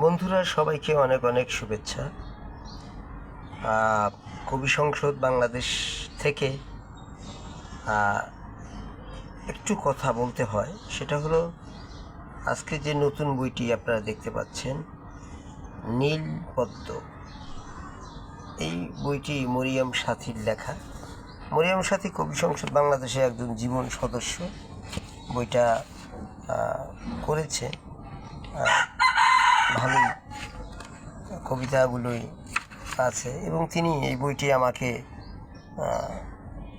বন্ধুরা, সবাইকে অনেক অনেক শুভেচ্ছা। কবি সংসদ বাংলাদেশ থেকে একটু কথা বলতে হয়। সেটা হলো, আজকে যে নতুন বইটি আপনারা দেখতে পাচ্ছেন, নীল পদ্ম, এই বইটি মরিয়ম সাথীর লেখা। মরিয়ম সাথী কবি সংসদ বাংলাদেশের একজন জীবন সদস্য। বইটা করেছে, ভালোই কবিতাগুলোই আছে, এবং তিনি এই বইটি আমাকে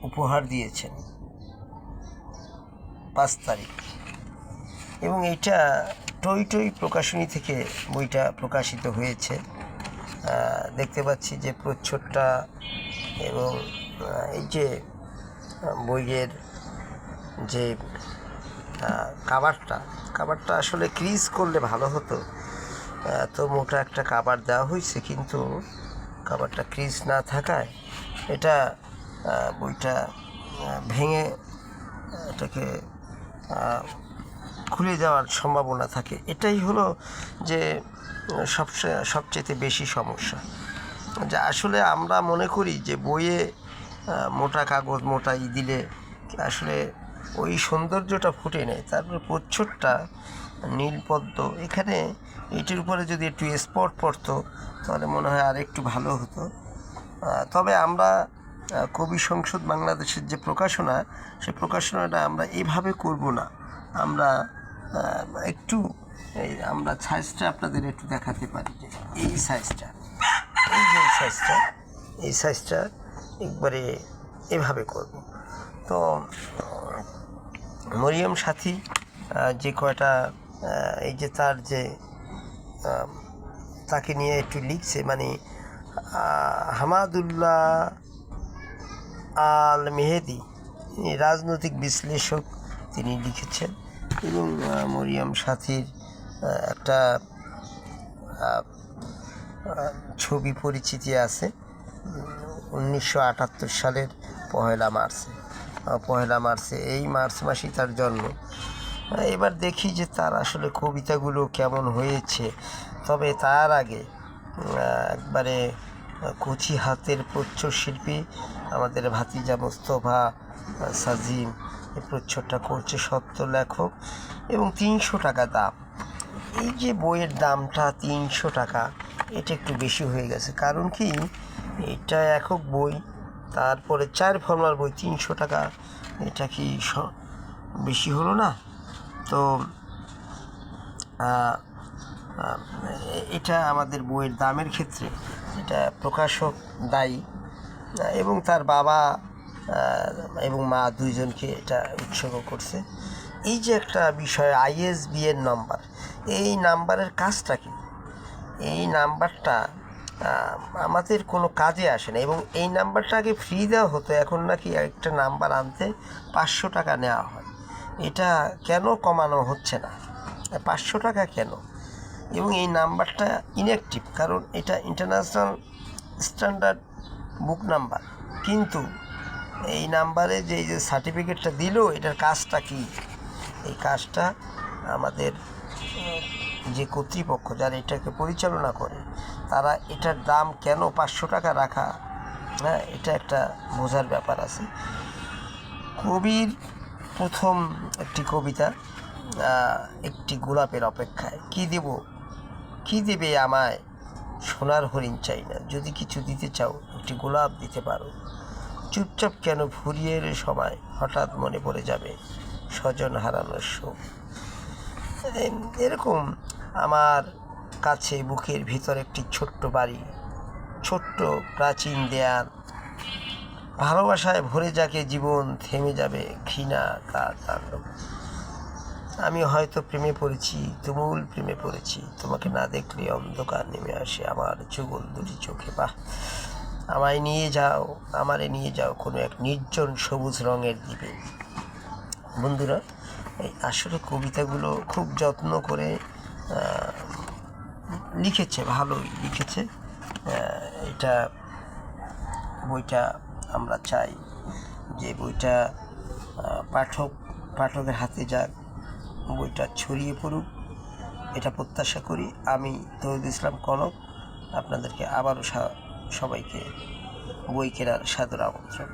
উপহার দিয়েছেন 5 তারিখ, এবং এইটা টই টই প্রকাশনী থেকে বইটা প্রকাশিত হয়েছে। দেখতে পাচ্ছি যে প্রচ্ছদটা এবং এই যে বইয়ের যে কাভারটা আসলে ক্রিজ করলে ভালো হতো। তো মোটা একটা কাভার দেওয়া হয়েছে, কিন্তু কাভারটা ক্রিজ না থাকায় এটা বইটা ভেঙে এটাকে খুলে যাওয়ার সম্ভাবনা থাকে। এটাই হলো যে সবচেয়ে বেশি সমস্যা। যে আসলে আমরা মনে করি যে বইয়ে মোটা কাগজ মোটাই দিলে আসলে ওই সৌন্দর্যটা ফুটে নেয়। তারপরে প্রচ্ছদটা নীলপদ্ম, এখানে এইটির উপরে যদি একটু স্পট পড়তো তাহলে মনে হয় আর একটু ভালো হতো। তবে আমরা কবি সংসদ বাংলাদেশের যে প্রকাশনা, সেই প্রকাশনাটা আমরা এইভাবে করব না। আমরা একটু আমরা সাইজটা আপনাদের একটু দেখাতে পারি, যে এই সাইজটা, এই সাইজটা একবারে এভাবে করব। তো মরিয়ম সাথী যে কয়টা এই যে তার যে তাকে নিয়ে একটু লিখছে, মানে হামাদুল্লাহ আল মেহেদি, রাজনৈতিক বিশ্লেষক, তিনি লিখেছেন। এবং মরিয়ম সাথীর একটা ছবি পরিচিতি আছে 1978 সালের পহেলা মার্চে, এই মার্চ মাসেই তার জন্ম। এবার দেখি যে তার আসলে কবিতাগুলো কেমন হয়েছে। তবে তার আগে একবারে কচি হাতের প্রচ্ছদশিল্পী আমাদের ভাতিজা মোস্তফা সাজিম এই প্রচ্ছদটা করছে, সত্য লেখক, এবং 300 টাকা দাম। এই যে বইয়ের দামটা 300 টাকা, এটা একটু বেশি হয়ে গেছে। কারণ কি, এটা একক বই, তারপরে 4 ফর্মার বই, 300 টাকা, এটা কি বেশি হলো না? তো এটা আমাদের বইয়ের দামের ক্ষেত্রে এটা প্রকাশক দায়ী, এবং তার বাবা এবং মা দুইজনকে এটা উৎসর্গ করছে। এই যে একটা বিষয়, ISBN নাম্বার, এই নাম্বারের কাজটা কি? এই নাম্বারটা আমাদের কোনো কাজে আসে না, এবং এই নাম্বারটা আগে ফ্রি দেওয়া হতো, এখন নাকি একটা নাম্বার আনতে 500 টাকা নেওয়া হয়। এটা কেন কমানো হচ্ছে না? 500 টাকা কেন? এবং এই নাম্বারটা ইনঅ্যাক্টিভ, কারণ এটা ইন্টারন্যাশনাল স্ট্যান্ডার্ড বুক নাম্বার। কিন্তু এই নাম্বারে যে সার্টিফিকেটটা দিল, এটার কাজটা কি? এই কাজটা আমাদের যে কর্তৃপক্ষ, যারা এটাকে পরিচালনা করে, তারা এটার দাম কেন 500 টাকা রাখা, এটা একটা বোঝার ব্যাপার আছে। কবির প্রথম একটি কবিতা, একটি গোলাপের অপেক্ষায়, কি দেবে আমায়, সোনার হরিণ চাই না, যদি কিছু দিতে চাও একটি গোলাপ দিতে পারো, চুপচাপ কেন ফুরিয়ে এলে সময়, হঠাৎ মনে পড়ে যাবে স্বজন হারানোর শোক। এরকম আমার কাছে বুকের ভিতর একটি ছোট্ট বাড়ি, ছোট্ট প্রাচীন দেয়াল, ভালোবাসায় ভরে যাকে জীবন, থেমে যাবে ঘৃণা তার তাণ্ডব। আমি হয়তো প্রেমে পড়েছি, তুমুল প্রেমে পড়েছি, তোমাকে না দেখলে অন্ধকার নেমে আসে আমার যুগল দুটি চোখে। বাহ! আমারে নিয়ে যাও কোনো এক নির্জন সবুজ রঙের দ্বীপে। বন্ধুরা, এই আসলে কবিতাগুলো খুব যত্ন করে লিখেছে, ভালোই লিখেছে। এটা বইটা আমরা চাই যে বইটা পাঠকের হাতে যাক, বইটা ছড়িয়ে পড়ুক, এটা প্রত্যাশা করি। আমি তৌহিদুল ইসলাম কনক, আপনাদেরকে আবারও সবাইকে বই কেনার সাদর আমন্ত্রণ।